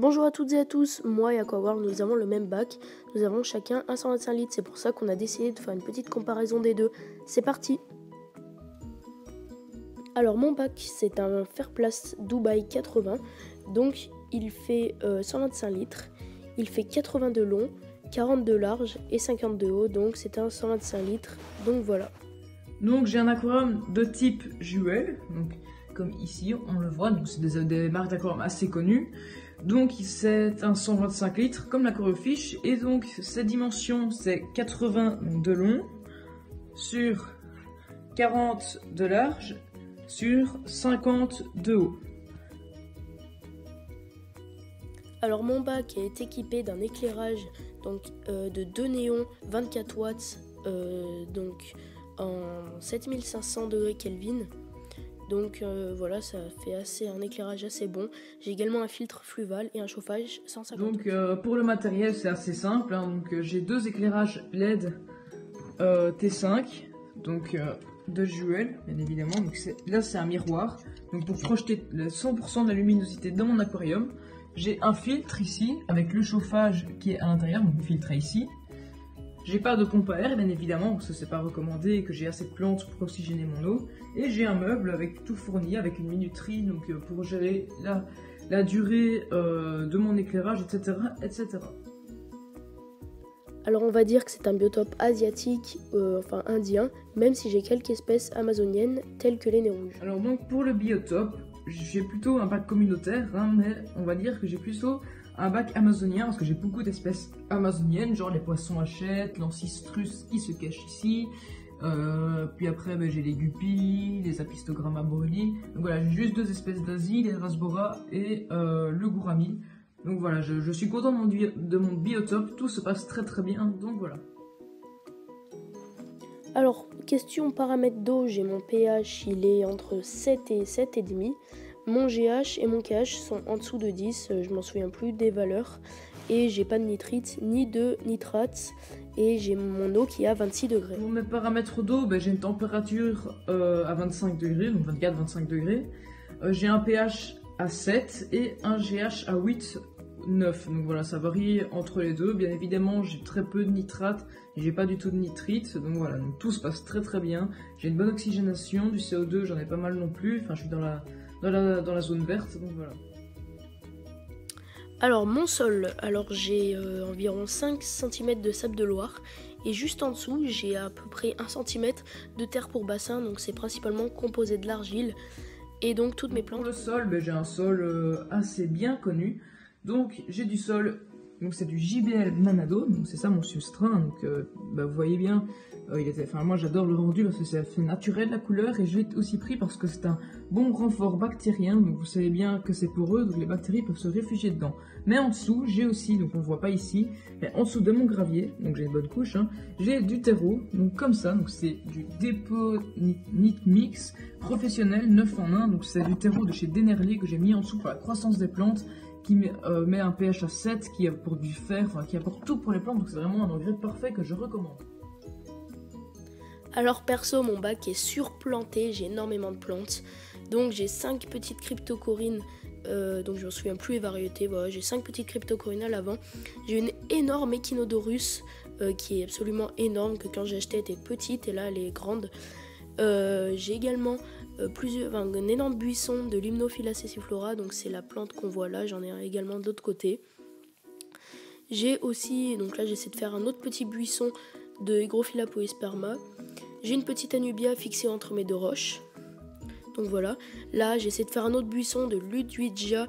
Bonjour à toutes et à tous, moi et Aquawar, nous avons le même bac, nous avons chacun un 125 litres, c'est pour ça qu'on a décidé de faire une petite comparaison des deux. C'est parti! Alors mon bac, c'est un Fairplast Dubaï 80, donc il fait 125 litres, il fait 80 de long, 40 de large et 50 de haut, donc c'est un 125 litres, donc voilà. Donc j'ai un aquarium de type Juel, donc comme ici on le voit, donc c'est des marques d'aquarium assez connues. Donc c'est un 125 litres comme l'Aquariofiche et donc ses dimensions c'est 80 de long sur 40 de large sur 50 de haut. Alors mon bac est équipé d'un éclairage donc, de 2 néons 24 watts donc en 7500 degrés Kelvin. Donc voilà, ça fait un éclairage assez bon. J'ai également un filtre fluval et un chauffage 150. Donc pour le matériel c'est assez simple, hein. Donc j'ai deux éclairages LED T5, donc de Juel bien évidemment. Donc là c'est un miroir, donc pour projeter 100% de la luminosité dans mon aquarium. J'ai un filtre ici avec le chauffage qui est à l'intérieur, donc le filtre est ici. J'ai pas de pompe à air, bien évidemment, parce que c'est pas recommandé et que j'ai assez de plantes pour oxygéner mon eau. Et j'ai un meuble avec tout fourni, avec une minuterie, donc pour gérer la durée de mon éclairage, etc., etc. Alors on va dire que c'est un biotope asiatique, enfin indien, même si j'ai quelques espèces amazoniennes telles que les nez rouges. Alors donc pour le biotope, j'ai plutôt un bac communautaire, hein, mais on va dire que j'ai plutôt un bac amazonien parce que j'ai beaucoup d'espèces amazoniennes, genre les poissons hachette, l'ancistrus qui se cache ici, puis après j'ai les guppies, les Apistogramma boruli. Donc voilà, j'ai juste deux espèces d'Asie, les Rasbora et le gourami. Donc voilà, je suis content de mon biotope, tout se passe très très bien, donc voilà. Alors, question paramètres d'eau, j'ai mon pH, il est entre 7 et 7,5. Mon GH et mon KH sont en dessous de 10, je m'en souviens plus des valeurs. Et j'ai pas de nitrite ni de nitrate. Et j'ai mon eau qui est à 26 degrés. Pour mes paramètres d'eau, j'ai une température à 25 degrés, donc 24-25 degrés. J'ai un pH à 7 et un GH à 8, 9. Donc voilà, ça varie entre les deux. Bien évidemment, j'ai très peu de nitrate et j'ai pas du tout de nitrite. Donc voilà, donc tout se passe très très bien. J'ai une bonne oxygénation, du CO2, j'en ai pas mal non plus. Enfin, je suis dans la zone verte, donc voilà. Alors mon sol, j'ai environ 5 cm de sable de Loire et juste en dessous j'ai à peu près 1 cm de terre pour bassin, donc c'est principalement composé de l'argile et donc toutes mes plantes. Pour le sol, j'ai un sol assez bien connu, donc j'ai du sol, donc c'est du JBL Manado, donc c'est ça mon substrat, donc vous voyez bien. Moi j'adore le rendu parce que ça fait naturel la couleur et je l'ai aussi pris parce que c'est un bon renfort bactérien, donc vous savez bien que c'est poreux, donc les bactéries peuvent se réfugier dedans. Mais en dessous j'ai aussi, donc on ne voit pas ici, mais en dessous de mon gravier, donc j'ai une bonne couche, hein, j'ai du terreau, donc comme ça, donc c'est du dépôt mix professionnel 9 en 1, donc c'est du terreau de chez Denerly que j'ai mis en dessous pour la croissance des plantes, qui met un pH à 7, qui apporte du fer, enfin qui apporte tout pour les plantes, donc c'est vraiment un engrais parfait que je recommande. Alors perso, mon bac est surplanté, j'ai énormément de plantes. Donc j'ai 5 petites cryptocorines, donc je me souviens plus les variétés, voilà, j'ai 5 petites cryptocorines à l'avant. J'ai une énorme Echinodorus qui est absolument énorme, que quand j'ai acheté elle était petite et là elle est grande. J'ai également un énorme buisson de Limnophila sessiflora, donc c'est la plante qu'on voit là, j'en ai également de l'autre côté. J'ai aussi, donc là j'essaie de faire un autre petit buisson de Hygrophila poesperma. J'ai une petite Anubia fixée entre mes deux roches. Donc voilà, là j'essaie de faire un autre buisson de Ludwigia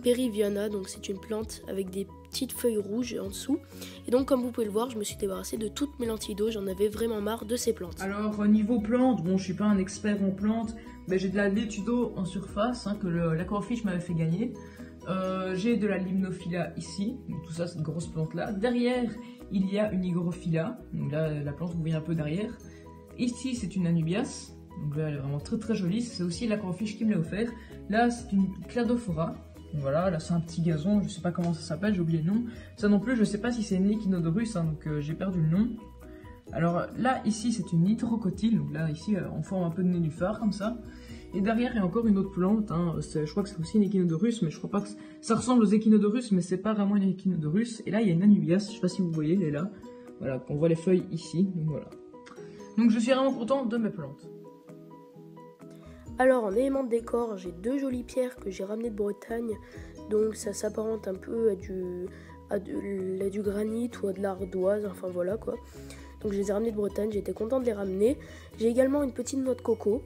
periviana, donc c'est une plante avec des petites feuilles rouges en dessous. Et donc comme vous pouvez le voir, je me suis débarrassée de toutes mes lentilles d'eau, j'en avais vraiment marre de ces plantes. Alors niveau plantes, bon je suis pas un expert en plantes, mais j'ai de la laitue d'eau en surface que l'Aquariofiche m'avait fait gagner. J'ai de la Limnophila ici, donc tout ça cette grosse plante là. Derrière il y a une Hygrophila, donc là la plante vous voyez un peu derrière. Ici c'est une Anubias, donc là elle est vraiment très très jolie, c'est aussi l'Aquariofiche qui me l'a offert. Là c'est une Cladophora, donc voilà, là c'est un petit gazon, je sais pas comment ça s'appelle, j'ai oublié le nom. Ça non plus je sais pas si c'est une Echinodorus, donc j'ai perdu le nom. Alors là ici c'est une Nitrocotyle, donc là ici on forme un peu de nénuphar comme ça. Et derrière, il y a encore une autre plante, hein. Je crois que c'est aussi une échinodorus, mais je crois pas que ça ressemble aux échinodorus, mais c'est pas vraiment une échinodorus. Et là, il y a une anubias, je sais pas si vous voyez, elle est là. Voilà, on voit les feuilles ici, donc voilà. Donc je suis vraiment content de mes plantes. Alors en élément de décor, j'ai 2 jolies pierres que j'ai ramenées de Bretagne, donc ça s'apparente un peu à du granit ou à de l'ardoise, enfin voilà quoi. Donc je les ai ramenées de Bretagne, j'étais contente de les ramener. J'ai également une petite noix de coco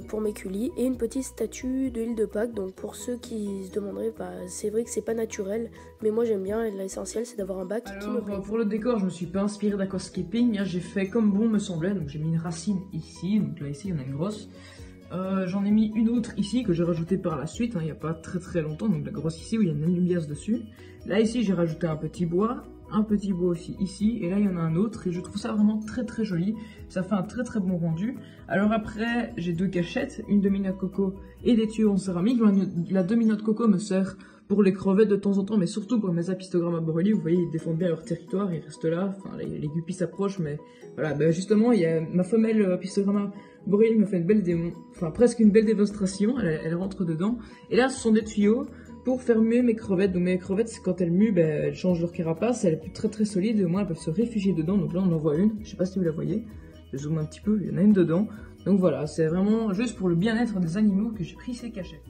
pour mes culis et une petite statue de l'île de Pâques. Donc pour ceux qui se demanderaient, c'est vrai que c'est pas naturel, mais moi j'aime bien et l'essentiel c'est d'avoir un bac qui me plaît. Pour le décor, je me suis pas inspiré d'aquascaping, hein, j'ai fait comme bon me semblait, donc j'ai mis une racine ici, donc là ici il y en a une grosse. J'en ai mis une autre ici que j'ai rajoutée par la suite, hein, il n'y a pas très longtemps, donc la grosse ici où il y a une anubias dessus. Là ici j'ai rajouté un petit bois aussi ici, et là il y en a un autre, et je trouve ça vraiment très joli, ça fait un très bon rendu. Alors après j'ai 2 cachettes, une demi-noix de coco et des tuyaux en céramique. La demi-noix de coco me sert pour les crevettes de temps en temps, mais surtout pour mes Apistogramma borrelii. Vous voyez, ils défendent bien leur territoire, ils restent là, enfin les guppies s'approchent, mais voilà, justement il y a ma femelle Apistogramma borrelii me fait une belle presque une belle démonstration, elle rentre dedans, et là ce sont des tuyaux pour faire muer mes crevettes. Donc mes crevettes, quand elles muent, elles changent leur carapace, elles sont très solides, et au moins elles peuvent se réfugier dedans. Donc là on en voit une, je sais pas si vous la voyez, je zoome un petit peu, il y en a une dedans. Donc voilà, c'est vraiment juste pour le bien-être des animaux que j'ai pris ces cachettes.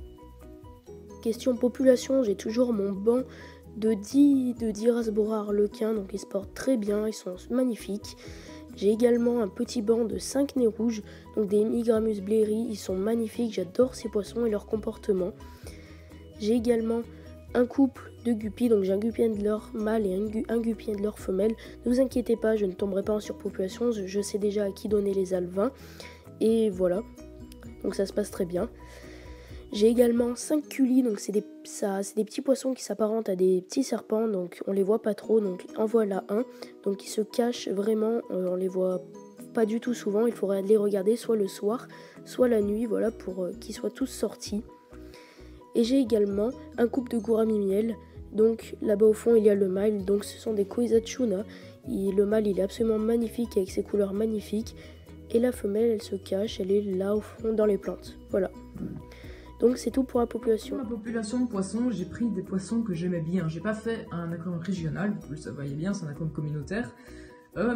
Question population, j'ai toujours mon banc de 10 rasbora arlequins, donc ils se portent très bien, ils sont magnifiques. J'ai également un petit banc de 5 nez rouges, donc des Migramus blairy, ils sont magnifiques, j'adore ces poissons et leur comportement. J'ai également un couple de guppies, donc j'ai un guppy handler mâle et un guppy handler femelle. Ne vous inquiétez pas, je ne tomberai pas en surpopulation, je sais déjà à qui donner les alevins. Et voilà, donc ça se passe très bien. J'ai également 5 culis, donc c'est des petits poissons qui s'apparentent à des petits serpents, donc on les voit pas trop, donc en voilà un. Donc ils se cachent vraiment, on les voit pas du tout souvent, il faudrait les regarder soit le soir, soit la nuit, voilà, pour qu'ils soient tous sortis. Et j'ai également un couple de gourami miel, donc là-bas au fond il y a le mâle, donc ce sont des Koizachuna. Le mâle il est absolument magnifique avec ses couleurs magnifiques, et la femelle elle se cache, elle est là au fond dans les plantes, voilà. Donc c'est tout pour la population. Pour la population de poissons, j'ai pris des poissons que j'aimais bien. J'ai pas fait un aquarium régional, vous le voyez bien, c'est un aquarium communautaire.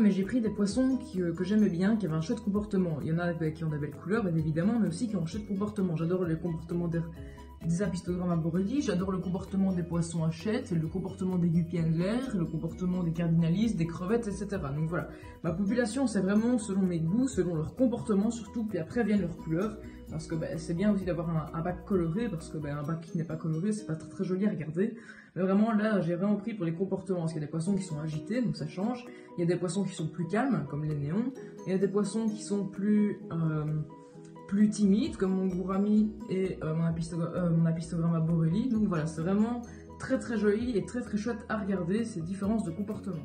Mais j'ai pris des poissons que j'aimais bien, qui avaient un chouette comportement. Il y en a qui ont des belles couleurs, bien évidemment, mais aussi qui ont un chouette comportement. J'adore le comportement des Apistogramma borrelii, j'adore le comportement des poissons hachette, le comportement des guppy handlers, le comportement des cardinalistes, des crevettes, etc. Donc voilà, ma population c'est vraiment selon mes goûts, selon leur comportement surtout, puis après viennent leurs couleurs, parce que c'est bien aussi d'avoir un bac coloré, parce que un bac qui n'est pas coloré c'est pas très joli à regarder. Mais vraiment là j'ai vraiment pris pour les comportements, parce qu'il y a des poissons qui sont agités, donc ça change, il y a des poissons qui sont plus calmes, comme les néons, il y a des poissons qui sont plus timides, comme mon gourami et mon Apistogramma borrelii. Donc voilà, c'est vraiment très joli et très chouette à regarder ces différences de comportement.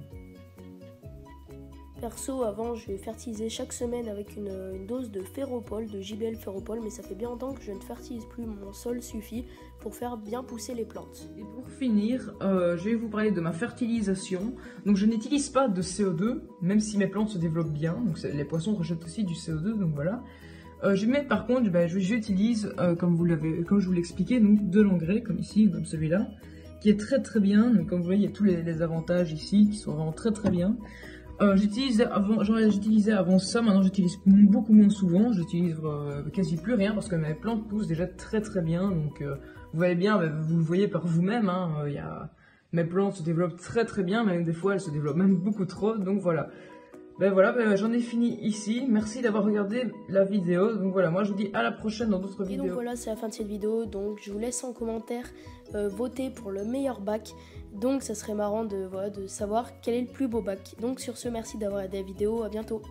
Perso, avant, je fertilisais chaque semaine avec une dose de ferropol, de JBL ferropol, mais ça fait bien longtemps que je ne fertilise plus, mon sol suffit pour faire bien pousser les plantes. Et pour finir, je vais vous parler de ma fertilisation. Donc je n'utilise pas de CO2, même si mes plantes se développent bien, donc les poissons rejettent aussi du CO2, donc voilà. Par contre, j'utilise, comme je vous l'ai expliqué, donc de l'engrais, comme ici, comme celui-là, qui est très bien. Donc comme vous voyez, il y a tous les avantages ici, qui sont vraiment très bien. J'utilisais avant ça, maintenant j'utilise beaucoup moins souvent, j'utilise quasi plus rien, parce que mes plantes poussent déjà très bien. Donc vous voyez bien, vous le voyez par vous-même, hein, mes plantes se développent très bien, même des fois elles se développent même beaucoup trop, donc voilà. J'en ai fini ici. Merci d'avoir regardé la vidéo. Donc voilà, moi je vous dis à la prochaine dans d'autres vidéos. Et donc voilà, c'est la fin de cette vidéo. Donc je vous laisse en commentaire voter pour le meilleur bac. Donc ça serait marrant de savoir quel est le plus beau bac. Donc sur ce, merci d'avoir regardé la vidéo. À bientôt.